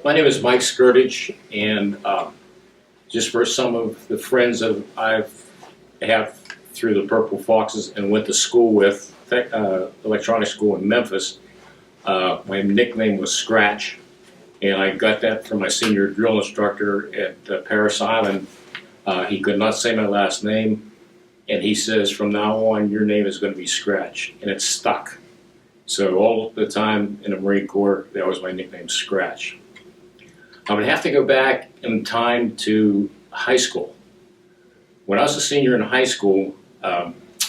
My name is Mike Skertich, and just for some of the friends that I have through the Purple Foxes and went to school with, electronic school in Memphis, my nickname was Scratch, and I got that from my senior drill instructor at Paris Island. He could not say my last name, and he says, from now on, your name is going to be Scratch, and it stuck. So all the time in the Marine Corps, that was my nickname, Scratch. I would have to go back in time to high school. When I was a senior in high school,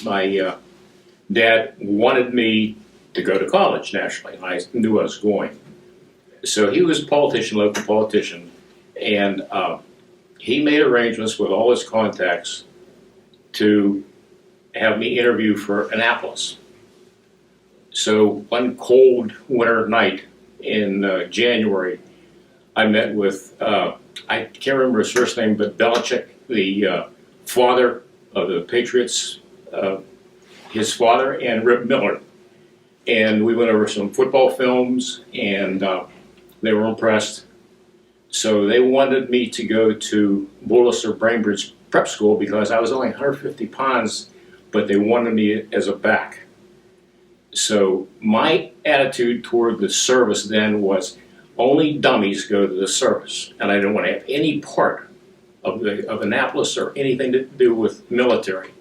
my dad wanted me to go to college nationally, and I knew I was going. So he was a politician, local politician, and he made arrangements with all his contacts to have me interview for Annapolis. So one cold winter night in January, I met with, I can't remember his first name, but Belichick, the father of the Patriots, his father, and Rip Miller. And we went over some football films, and they were impressed. So they wanted me to go to Bullis or Bainbridge Prep School because I was only 150 pounds, but they wanted me as a back. So my attitude toward the service then was only dummies go to the service, and I didn't want to have any part of Annapolis or anything to do with military.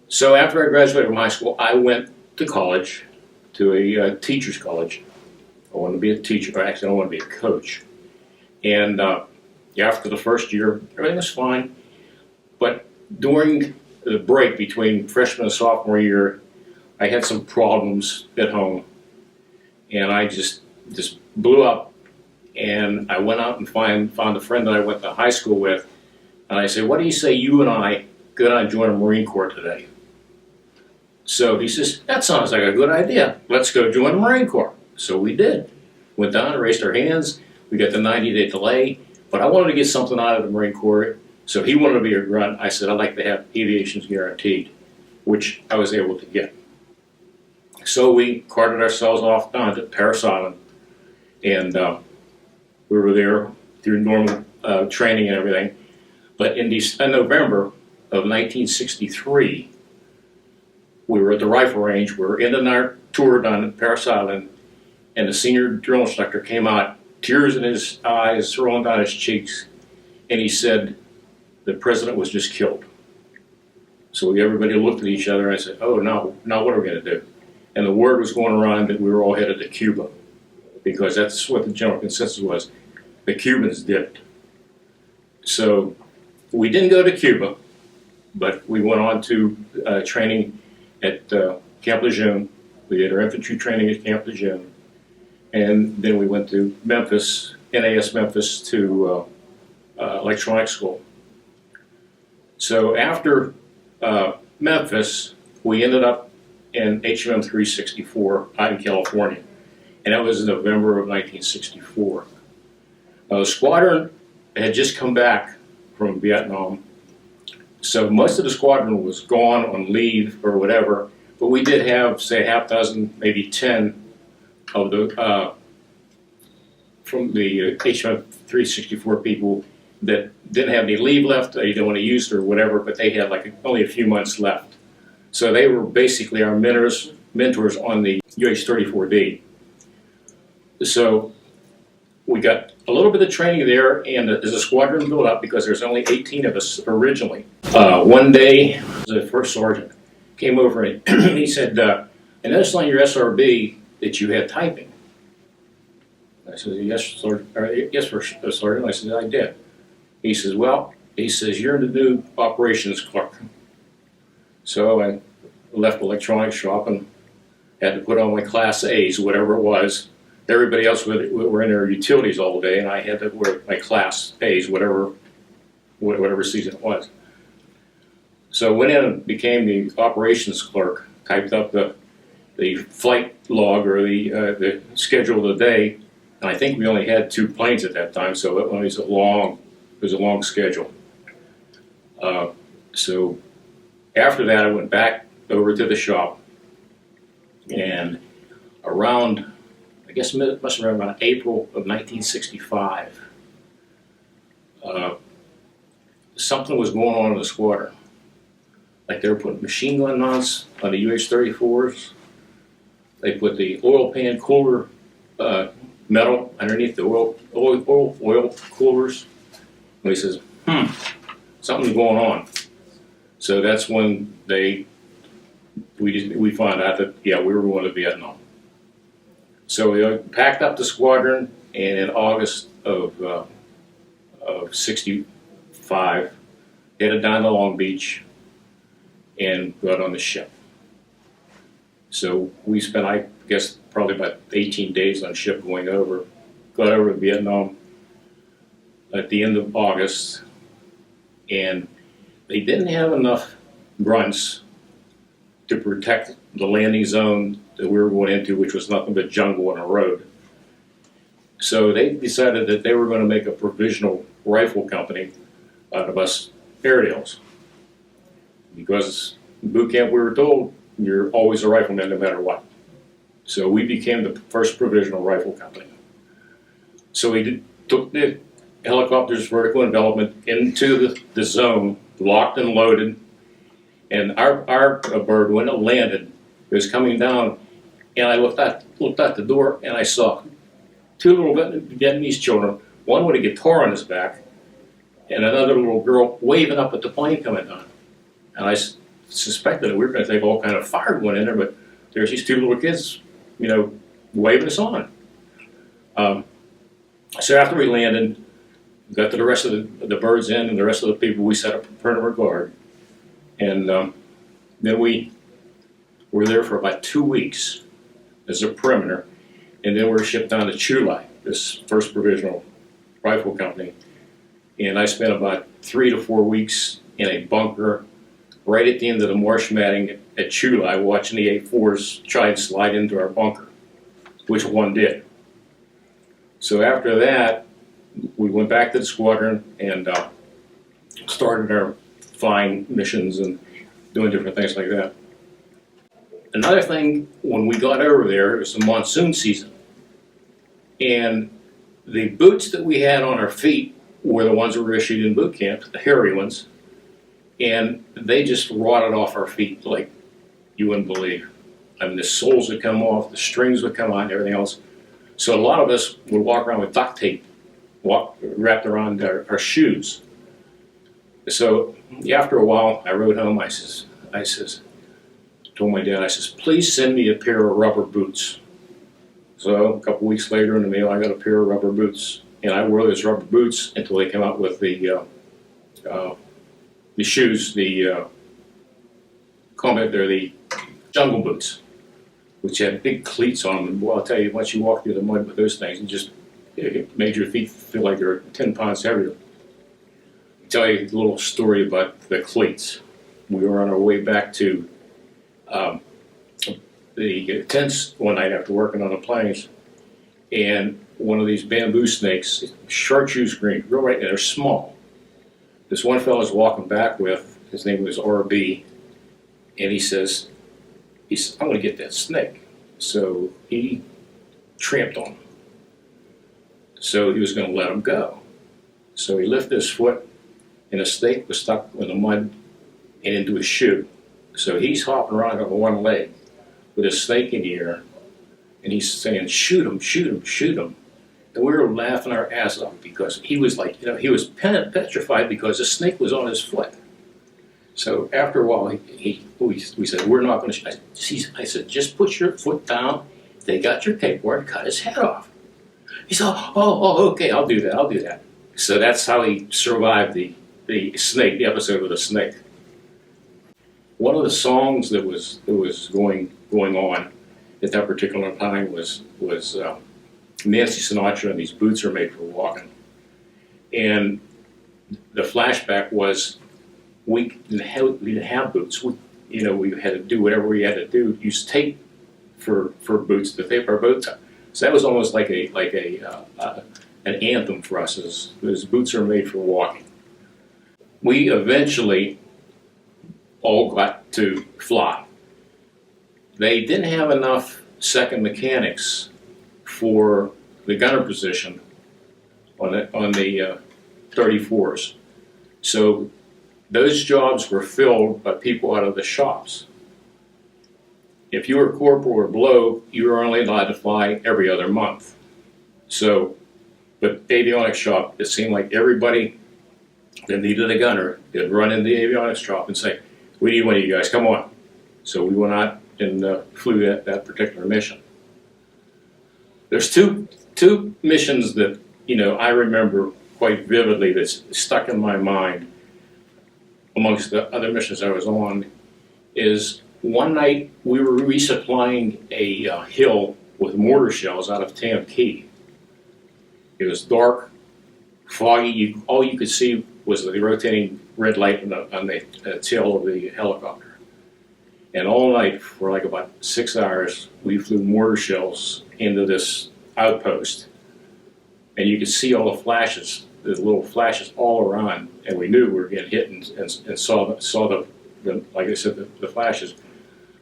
So after I graduated from high school, I went to college, to a teacher's college. I wanted to be a teacher, or actually I wanted to be a coach. And after the first year, everything was fine. But during the break between freshman and sophomore year, I had some problems at home, and I just blew up. And I went out and found a friend that I went to high school with, and I said, what do you say you and I go down and join the Marine Corps today? So he says, that sounds like a good idea. Let's go join the Marine Corps. So we did. Went down and raised our hands. We got the 90-day delay, but I wanted to get something out of the Marine Corps, so he wanted to be a grunt. I said, I'd like to have aviation's guaranteed, which I was able to get. So we carted ourselves off down to Paris Island, and we were there through normal training and everything. But in November of 1963, we were at the rifle range. We were ending our tour down at Paris Island, and the senior drill instructor came out, tears in his eyes, rolling down his cheeks, and he said, the president was just killed. So everybody looked at each other, and I said, oh no, now what are we going to do? And the word was going around that we were all headed to Cuba, because that's what the general consensus was. The Cubans did it. So we didn't go to Cuba, but we went on to training at Camp Lejeune. We did our infantry training at Camp Lejeune. And then we went to Memphis, NAS Memphis, to electronic school. So after Memphis, we ended up in HMM 364 out in California. And that was in November of 1964. The squadron had just come back from Vietnam. So most of the squadron was gone on leave or whatever, but we did have, say, half dozen, maybe 10 of the from the HMM 364 people that didn't have any leave left, they didn't want to use it or whatever, but they had like only a few months left. So they were basically our mentors on the UH-34D. So we got a little bit of training there, and as a squadron built up, because there's only 18 of us originally. One day, the first sergeant came over and he said, I noticed on your SRB that you had typing. I said, yes, Sergeant. I said, I did. He says, well, you're the new operations clerk. So I left the electronics shop and had to put on my Class A's, whatever it was. Everybody else were in their utilities all day, and I had to wear my Class A's, whatever season it was. So I went in and became the operations clerk, typed up the flight log or the schedule of the day, and I think we only had 2 planes at that time, so it was a long schedule. So after that, I went back over to the shop, and around, I guess it must have been around April of 1965. Something was going on in the squadron. Like they were putting machine gun mounts on the UH-34s. They put the oil pan cooler metal underneath the oil coolers. And he says, something's going on. So that's when we found out that, yeah, we were going to Vietnam. So we packed up the squadron, and in August of '65, headed down to Long Beach and got on the ship. So we spent, I guess, probably about 18 days on ship going over. Got over to Vietnam at the end of August, and they didn't have enough grunts to protect the landing zone that we were going into, which was nothing but jungle and a road. So they decided that they were going to make a provisional rifle company out of us Airedales. Because in boot camp we were told, you're always a rifleman no matter what. So we became the first provisional rifle company. So we took the helicopter's vertical envelopment into the zone, locked and loaded, and our bird, when it landed, it was coming down, and I looked out the door, and I saw two little Vietnamese children, one with a guitar on his back, and another little girl waving up at the plane coming down. And I suspected that we were going to take all kind of fire going in there, but there's these two little kids, waving us on. So after we landed, got to the rest of the birds in and the rest of the people, we set up a perimeter guard. And then we were there for about 2 weeks as a perimeter, and then we were shipped down to Chulai, this first provisional rifle company. And I spent about 3 to 4 weeks in a bunker right at the end of the marsh matting at Chulai, watching the A4s try and slide into our bunker, which one did. So after that, we went back to the squadron and started our flying missions and doing different things like that. Another thing, when we got over there, it was the monsoon season. And the boots that we had on our feet were the ones that were issued in boot camp, the hairy ones. And they just rotted off our feet like you wouldn't believe. I mean, the soles would come off, the strings would come on, and everything else. So a lot of us would walk around with duct tape wrapped around our shoes. So after a while, I rode home. I told my dad, please send me a pair of rubber boots. So a couple weeks later in the mail, I got a pair of rubber boots, and I wore those rubber boots until they came out with the shoes, the jungle boots, which had big cleats on them. And well, I'll tell you, once you walk through the mud with those things, it made your feet feel like they're 10 pounds heavier. I'll tell you a little story about the cleats. We were on our way back to the tents one night after working on the planes, and one of these bamboo snakes, chartreuse green, real right, and they're small. This one fellow was walking back with, his name was RB, and he says, I'm going to get that snake. So he tramped on him. So he was going to let him go. So he lifted his foot, and the snake was stuck in the mud and into his shoe. So he's hopping around on one leg with a snake in the air, and he's saying, shoot him, shoot him, shoot him. And we were laughing our ass off because he was like, he was petrified because the snake was on his foot. So after a while, we said, we're not going to shoot. I said, just put your foot down. They got your paperwork, cut his head off. He said, okay, I'll do that. So that's how he survived the snake, the episode with the snake. One of the songs that was going on at that particular time was Nancy Sinatra and These Boots Are Made for Walking. And the flashback was we didn't have boots. We had to do whatever we had to do. Use tape for boots to tape our boots up. So that was almost like an anthem for us. As boots are made for walking. We eventually all got to fly. They didn't have enough second mechanics for the gunner position on the 34s. So those jobs were filled by people out of the shops. If you were corporal or below, you were only allowed to fly every other month. So, but avionics shop, it seemed like everybody that needed a gunner would run into the avionics shop and say, "We need one of you guys, come on." So we went out and flew that particular mission. There's two missions that, you know, I remember quite vividly that's stuck in my mind amongst the other missions I was on. Is one night we were resupplying a hill with mortar shells out of Tam Key. It was dark, foggy. All you could see was the rotating red light on the tail of the helicopter. And all night, for like about 6 hours, we flew mortar shells into this outpost. And you could see all the flashes, the little flashes all around, and we knew we were getting hit and saw the like I said, the flashes.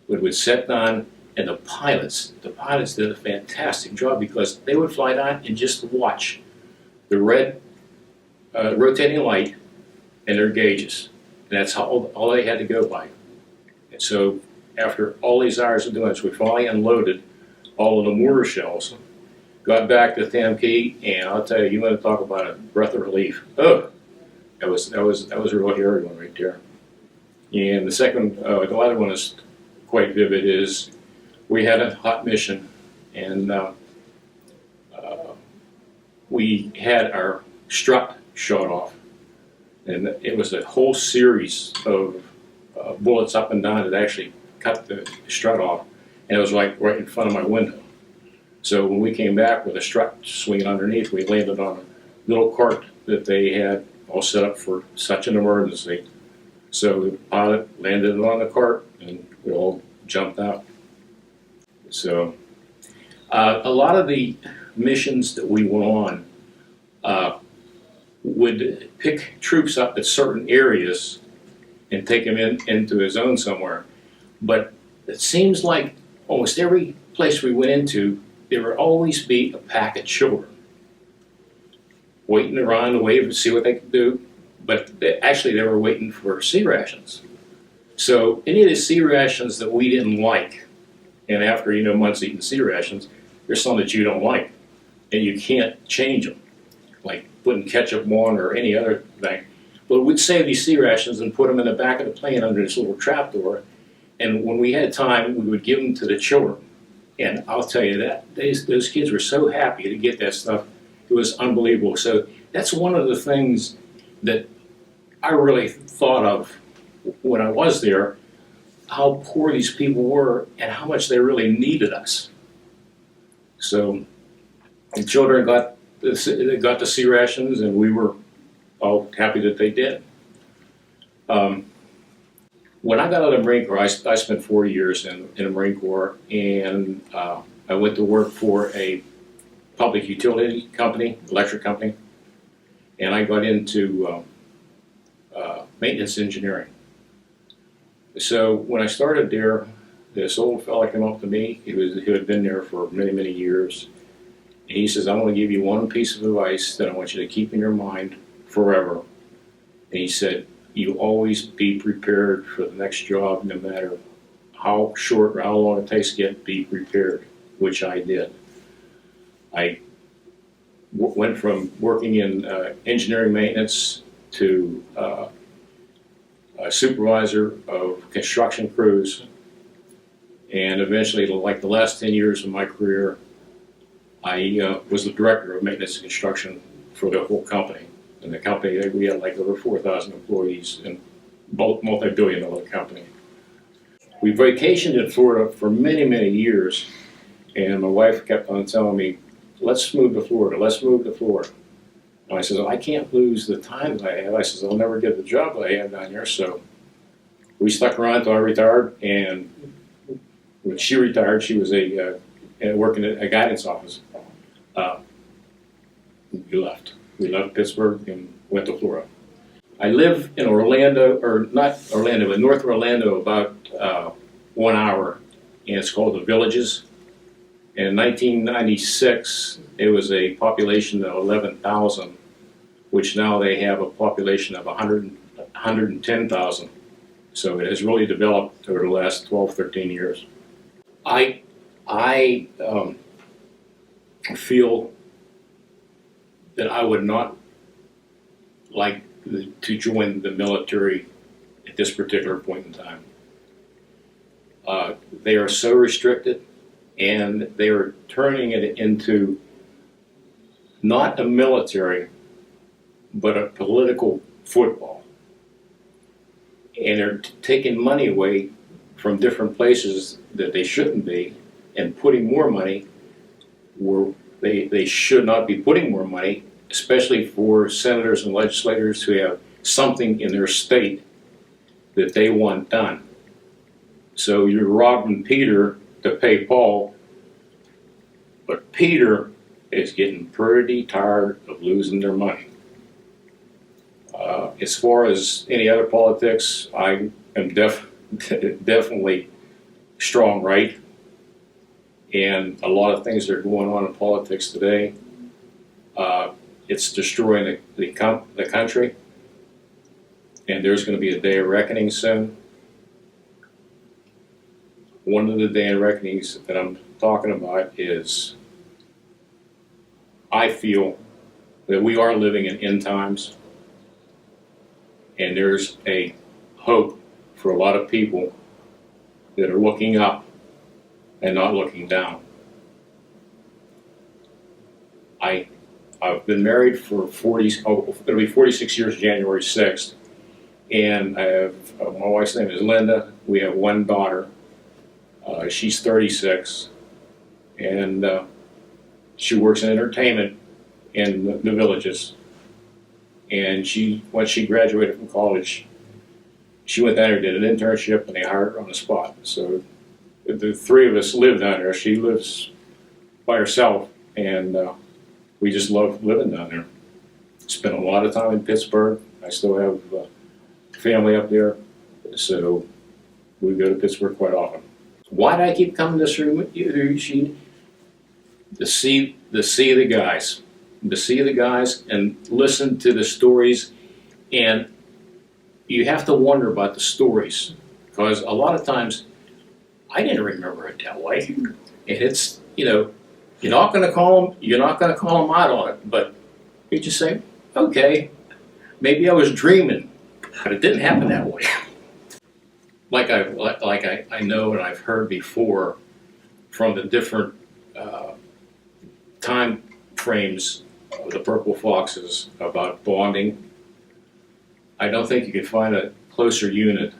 We would set down, and the pilots did a fantastic job because they would fly down and just watch the red rotating light and their gauges. And that's all they had to go by. And so after all these hours of doing this, we finally unloaded all of the mortar shells, got back to Tam Key, and I'll tell you, you want to talk about a breath of relief. Oh, that was a real hairy one right there. And the second, the other one is quite vivid, is we had a hot mission, and we had our strut shot off. And it was a whole series of bullets up and down that actually cut the strut off, and it was like right in front of my window. So when we came back with a strut swinging underneath, we landed on a little cart that they had all set up for such an emergency. So the pilot landed on the cart, and we all jumped out. So a lot of the missions that we went on would pick troops up at certain areas and take them into a zone somewhere. But it seems like almost every place we went into, there would always be a pack of children waiting around to wait to see what they could do. But actually they were waiting for sea rations. So any of the sea rations that we didn't like, and after months eating sea rations, there's some that you don't like, and you can't change them, like putting ketchup on or any other thing. But we'd save these sea rations and put them in the back of the plane under this little trapdoor, and when we had time, we would give them to the children. And I'll tell you that those kids were so happy to get that stuff. It was unbelievable. So that's one of the things that I really thought of when I was there, how poor these people were and how much they really needed us. So the children got the sea rations, and we were all happy that they did. When I got out of the Marine Corps, I spent 4 years in the Marine Corps, and I went to work for a public utility company, electric company, and I got into maintenance engineering. So when I started there, this old fella came up to me. He had been there for many, many years. And he says, "I'm going to give you one piece of advice that I want you to keep in your mind forever." And he said, "You always be prepared for the next job, no matter how short or how long it takes to get, be prepared," which I did. I went from working in engineering maintenance to a supervisor of construction crews, and eventually, like the last 10 years of my career, I was the director of maintenance and construction for the whole company. And the company, we had like over 4,000 employees, and multi-billion-dollar company. We vacationed in Florida for many, many years, and my wife kept on telling me, "Let's move to Florida, let's move to Florida." And I said, "I can't lose the time that I have." I said, "I'll never get the job that I have down here." So we stuck around until I retired, and when she retired, she was working at a guidance office. We left. We left Pittsburgh and went to Florida. I live in Orlando, or not Orlando, but north of Orlando, about 1 hour, and it's called The Villages. In 1996, it was a population of 11,000, which now they have a population of 110,000. So it has really developed over the last 12, 13 years. I feel that I would not like to join the military at this particular point in time. They are so restricted, and they are turning it into not a military, but a political football. And they're taking money away from different places that they shouldn't be, and putting more money where they should not be putting more money, especially for senators and legislators who have something in their state that they want done. So you're robbing Peter to pay Paul, but Peter is getting pretty tired of losing their money. As far as any other politics, I am definitely strong right, and a lot of things that are going on in politics today, it's destroying the country, and there's going to be a day of reckoning soon. One of the day of reckonings that I'm talking about is, I feel that we are living in end times, and there's a hope for a lot of people that are looking up and not looking down. I've been married for it'll be 46 years January 6th, and I have, my wife's name is Linda. We have one daughter. She's 36, and she works in entertainment in the villages. And once she graduated from college, she went down there, did an internship, and they hired her on the spot. So the three of us live down there. She lives by herself, and we just love living down there. Spent a lot of time in Pittsburgh. I still have family up there, so we go to Pittsburgh quite often. Why do I keep coming to this room with you, Eugene? To see the guys. To see the guys and listen to the stories, and you have to wonder about the stories, because a lot of times I didn't remember it that way, and it's, you're not going to call them out on it, but you just say, okay, maybe I was dreaming, but it didn't happen that way. Like I know and I've heard before from the different time frames of the Purple Foxes about bonding. I don't think you can find a closer unit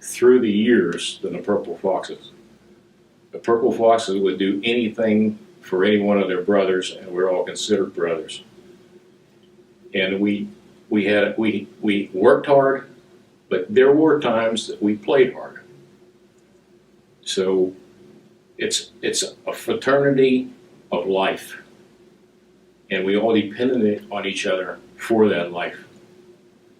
through the years than the Purple Foxes. The Purple Foxes would do anything for any one of their brothers, and we're all considered brothers. And we worked hard, but there were times that we played hard. So it's a fraternity of life, and we all depended on each other for that life.